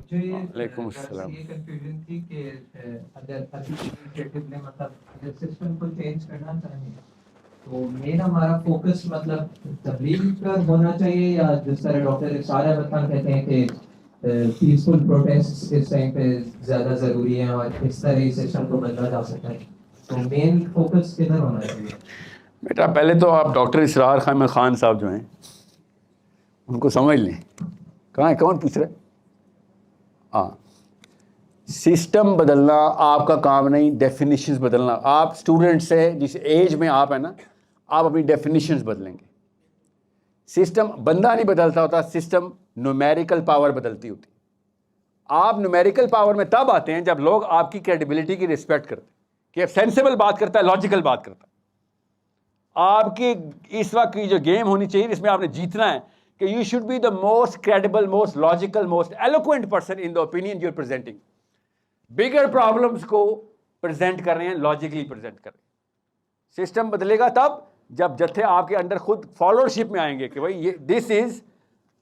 जो ये वालेकुम दरअसल अस्सलाम। ये कंफ्यूजन थी कि अगर अभी इनिशिएटिव ने मतलब अगर सिस्टम को चेंज करना चाहिए तो मेन हमारा फोकस मतलब तबलीग पर होना चाहिए, या जिस तरह डॉक्टर इरशाद अहमद खान कहते हैं कि पीसफुल प्रोटेस्ट इस टाइम पे ज़्यादा ज़रूरी है और इस तरह इस सिस्टम को बदला जा सकता है, तो मेन फोकस किधर होना चाहिए? बेटा पहले तो आप डॉक्टर इसरार अहमद खान साहब जो हैं उनको समझ लें। कहाँ है, कौन पूछ रहा है? हाँ, सिस्टम बदलना आपका काम नहीं, डेफिनेशंस बदलना। आप स्टूडेंट से जिस एज में आप है ना, आप अपनी डेफिनेशंस बदलेंगे। सिस्टम बंदा नहीं बदलता होता, सिस्टम न्यूमेरिकल पावर बदलती होती। आप न्यूमेरिकल पावर में तब आते हैं जब लोग आपकी क्रेडिबिलिटी की रिस्पेक्ट करते हैं कि अब सेंसिबल बात करता है, लॉजिकल बात करता है। आपकी इस वक्त की जो गेम होनी चाहिए इसमें आपने जीतना है कि you should be the most credible, most logical, most eloquent person in the opinion you are presenting. Bigger problems को प्रेजेंट कर रहे हैं, लॉजिकली प्रेजेंट कर रहे हैं। सिस्टम बदलेगा तब जब जत्थे आपके अंदर खुद फॉलोअरशिप में आएंगे कि भाई ये दिस इज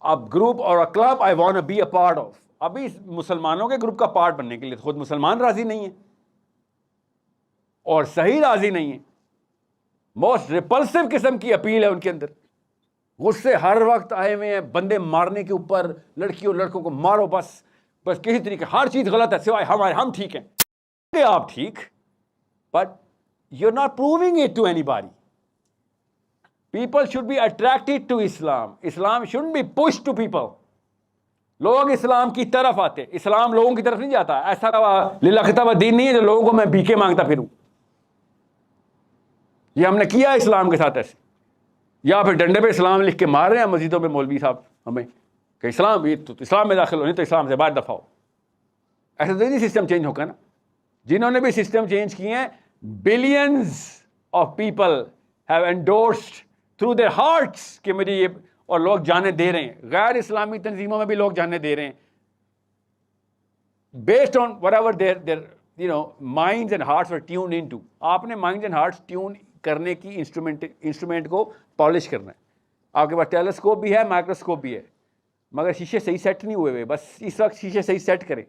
अ ग्रुप और a club I want to be a part of. अभी मुसलमानों के ग्रुप का पार्ट बनने के लिए खुद मुसलमान राजी नहीं है और सही राजी नहीं है। मोस्ट रिपल्सिव किस्म की अपील है उनके अंदर, गुस्से हर वक्त आए हुए हैं बंदे मारने के ऊपर, लड़कियों लड़कों को मारो बस बस किसी तरीके, हर चीज गलत है सिवाय हमारे, हम ठीक हैं। आप ठीक, but you are not proving it to anybody. People should be attracted to Islam, Islam should be push to people. लोग इस्लाम की तरफ आते, इस्लाम लोगों की तरफ नहीं जाता। ऐसा लिलखता दीन नहीं है जो लोगों को मैं भीखे मांगता फिरूं। ये हमने किया इस्लाम के साथ ऐसे, या फिर डंडे पे इस्लाम लिख के मार रहे हैं मस्जिदों में मौलवी साहब हमें कि इस्लाम, ये तो इस्लाम में दाखिल हो, नहीं तो इस्लाम से बाहर दफा हो। ऐसा तो नहीं सिस्टम चेंज होगा ना। जिन्होंने भी सिस्टम चेंज किए हैं, billions of people have endorsed through their hearts कि मुझे ये, और लोग जाने दे रहे हैं। गैर इस्लामी तंजीमों में भी लोग जाने दे रहे हैं based on whatever their minds and hearts were tuned into. आपने माइंड्स एंड हार्ट्स ट्यून करने की इंस्ट्रूमेंट को पॉलिश करना है। आपके पास टेलीस्कोप भी है, माइक्रोस्कोप भी है, मगर शीशे सही सेट नहीं हुए हुए। बस इस वक्त शीशे सही सेट करें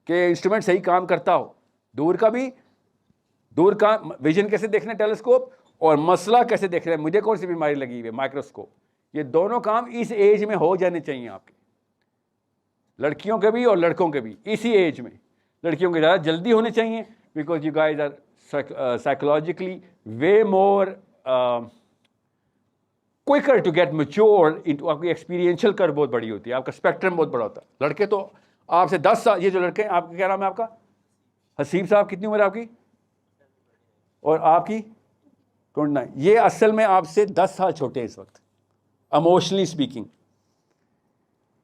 कि इंस्ट्रूमेंट सही काम करता हो। दूर का विजन कैसे देखना है टेलीस्कोप, और मसला कैसे देखना है, मुझे कौन सी बीमारी लगी हुई है, माइक्रोस्कोप। ये दोनों काम इस एज में हो जाने चाहिए आपके, लड़कियों के भी और लड़कों के भी। इसी एज में लड़कियों के ज़्यादा जल्दी होने चाहिए because you guys are psychologically way more quicker to get mature into. आपकी एक्सपीरियंशियल कर्व बहुत बड़ी होती है, आपका स्पेक्ट्रम बहुत बड़ा होता है। लड़के तो आपसे 10 साल, ये जो लड़के हैं, आपका क्या नाम है आपका? हसीब साहब, कितनी उम्र है आपकी? और आपकी 29। ये असल में आपसे 10 साल छोटे हैं इस वक्त, इमोशनली स्पीकिंग।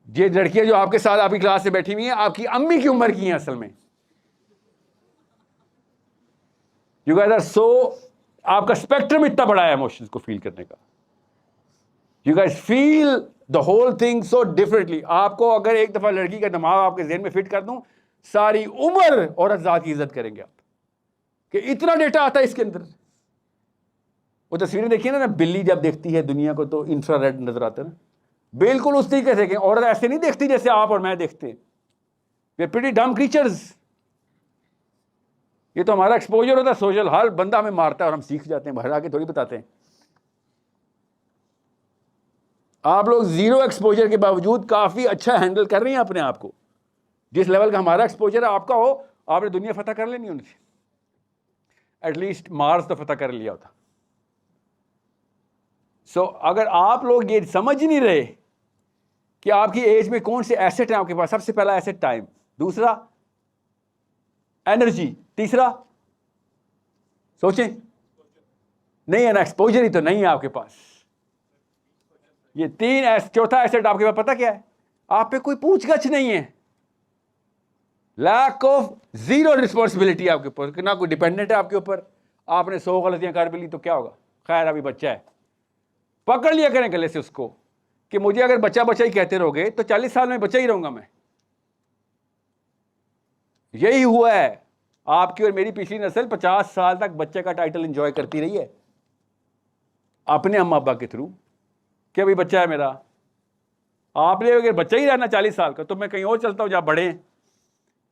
ये लड़कियां जो आपके साथ आपकी क्लास से बैठी हुई हैं, आपकी अम्मी की उम्र की हैं असल में। यू गाइस आर सो, आपका स्पेक्ट्रम इतना बड़ा है इमोशंस को फील करने का। You guys feel the whole thing so differently. आपको अगर एक दफा लड़की का दिमाग आपके ज़हन में फिट कर दूं, सारी उम्र औरत ज़ात की इज्जत करेंगे आप कि इतना डेटा आता है इसके अंदर। वो तस्वीरें देखिए ना, बिल्ली जब देखती है दुनिया को तो इंफ्रारेड नजर आता है ना, बिल्कुल उस तरीके से। औरत ऐसे नहीं देखती जैसे आप और मैं देखते हैं। वी आर प्रीटी डम क्रीचर्स। ये तो हमारा एक्सपोजर होता है सोशल, हर बंदा हमें मारता है और हम सीख जाते हैं, बाहर आके थोड़ी बताते हैं। आप लोग जीरो एक्सपोजर के बावजूद काफी अच्छा हैंडल कर रही हैं अपने आप को। जिस लेवल का हमारा एक्सपोजर है, आपका हो, आपने दुनिया फतह कर लेनी उनसे, एटलीस्ट मार्स तो फतह कर लिया होता। सो अगर आप लोग ये समझ नहीं रहे कि आपकी एज में कौन से एसेट हैं आपके पास, सबसे पहला एसेट टाइम, दूसरा एनर्जी, तीसरा सोचें, नहीं है ना, एक्सपोजर ही तो नहीं है आपके पास। ये तीन, चौथा एसेट आपके पास पता क्या है? आप पे कोई पूछगछ नहीं है, लैक ऑफ जीरो रिस्पॉन्सिबिलिटी आपके ऊपर, ना कोई डिपेंडेंट है आपके ऊपर। आपने 100 गलतियां कर भी ली तो क्या होगा, खैर अभी बच्चा है, पकड़ लिया करें गले से उसको कि मुझे अगर बच्चा बच्चा ही कहते रहोगे तो 40 साल में बच्चा ही रहूंगा मैं। यही हुआ है, आपकी और मेरी पिछली नस्ल 50 साल तक बच्चे का टाइटल एंजॉय करती रही है अपने अम्मा अब्बा के थ्रू कि अभी बच्चा है मेरा। आपने अगर बच्चा ही रहना 40 साल का तो मैं कहीं और चलता हूँ जहाँ बड़े हैं,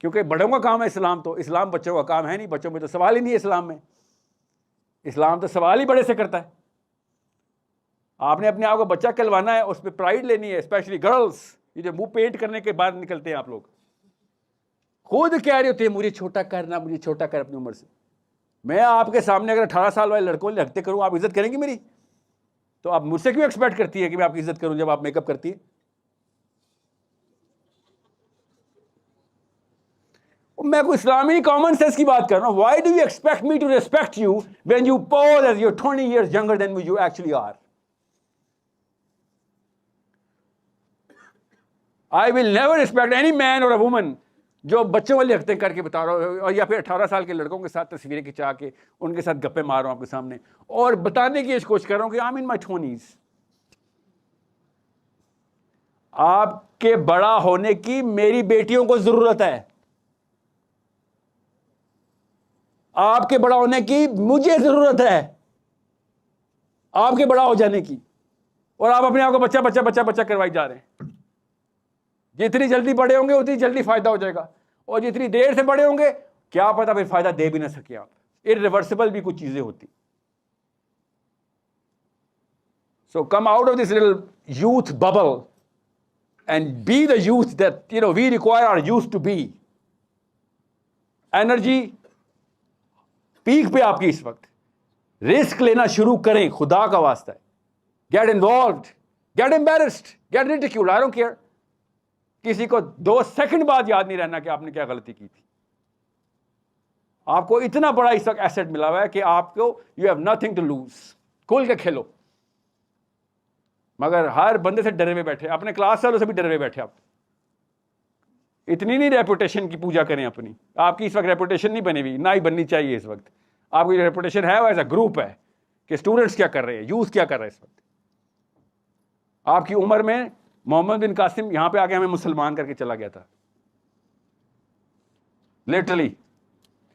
क्योंकि बड़ों का काम है इस्लाम, तो इस्लाम बच्चों का काम है नहीं, बच्चों में तो सवाल ही नहीं है इस्लाम में। इस्लाम तो सवाल ही बड़े से करता है। आपने अपने आप को बच्चा कहलवाना है, उस पर प्राइड लेनी है, स्पेशली गर्ल्स, ये जो मुंह पेंट करने के बाद निकलते हैं आप लोग, खुद कह रहे होते हैं मुझे छोटा करना, मुझे छोटा कर अपनी उम्र से। मैं आपके सामने अगर 18 साल वाले लड़कों को लगते करूँ, आप इज्जत करेंगी मेरी? तो आप मुझसे क्यों एक्सपेक्ट करती है कि मैं आपकी इज्जत करूं जब आप मेकअप करती है? मैं कोई इस्लामी कॉमन सेंस की बात कर रहा हूं। Why do you expect me to respect you when you pose as your 20 years younger than you actually are? I will never respect any man or a woman जो बच्चों वाली हरकतें करके बता रहा हूँ, और या फिर 18 साल के लड़कों के साथ तस्वीरें खिंचा के उनके साथ गप्पे मार रहा हूं आपके सामने और बताने की कोशिश कर रहा हूं कि I am in my 20s। आपके बड़ा होने की मेरी बेटियों को जरूरत है, आपके बड़ा होने की मुझे जरूरत है, आपके बड़ा हो जाने की। और आप अपने आप को बच्चा बच्चा बच्चा बच्चा करवाई जा रहे हैं। जितनी जल्दी बड़े होंगे उतनी जल्दी फायदा हो जाएगा, और जितनी देर से बड़े होंगे क्या पता फिर फायदा दे भी ना सके आप। इररिवर्सिबल भी कुछ चीजें होती। So come out of this little youth bubble and be the youth that we require our youth to be. Energy peak पे आपकी इस वक्त। रिस्क लेना शुरू करें, खुदा का वास्ता है। Get involved, get embarrassed, get ridiculed, I don't care. किसी को 2 सेकंड बाद याद नहीं रहना कि आपने क्या गलती की थी। आपको इतना बड़ा इस वक्त एसेट मिला हुआ है कि आपको you have nothing to lose. खुल के खेलो। मगर हर बंदे से डरे हुए बैठे, अपने क्लास वालों से भी डरे हुए बैठे। आप इतनी नहीं रेपुटेशन की पूजा करें अपनी। आपकी इस वक्त रेपुटेशन नहीं बनी हुई, ना ही बननी चाहिए इस वक्त। आपकी रेपुटेशन है वो एज अ ग्रुप है कि स्टूडेंट्स क्या कर रहे हैं, यूथ क्या कर रहे हैं इस वक्त। आपकी उम्र में मोहम्मद बिन कासिम यहां पे आके हमें मुसलमान करके चला गया था, लिटरली।